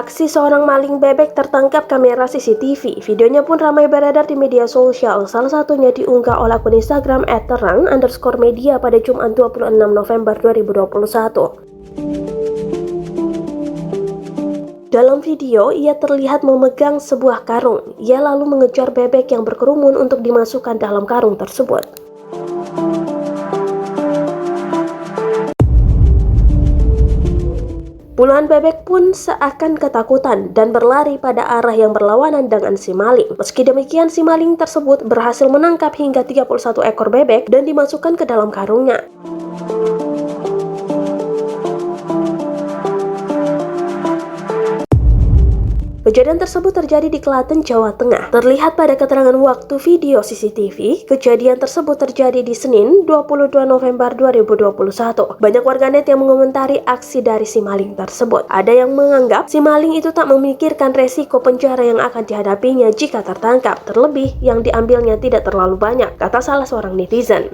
Aksi seorang maling bebek tertangkap kamera CCTV. Videonya pun ramai beredar di media sosial. Salah satunya diunggah oleh akun Instagram @terang_media pada Jumat 26 November 2021. Dalam video, ia terlihat memegang sebuah karung. Ia lalu mengejar bebek yang berkerumun untuk dimasukkan dalam karung tersebut. Puluhan bebek pun seakan ketakutan dan berlari pada arah yang berlawanan dengan si maling. Meski demikian, si maling tersebut berhasil menangkap hingga 31 ekor bebek dan dimasukkan ke dalam karungnya. Kejadian tersebut terjadi di Klaten, Jawa Tengah. Terlihat pada keterangan waktu video CCTV, kejadian tersebut terjadi di Senin 22 November 2021. Banyak warganet yang mengomentari aksi dari si maling tersebut. Ada yang menganggap si maling itu tak memikirkan resiko penjara yang akan dihadapinya jika tertangkap. Terlebih yang diambilnya tidak terlalu banyak, kata salah seorang netizen.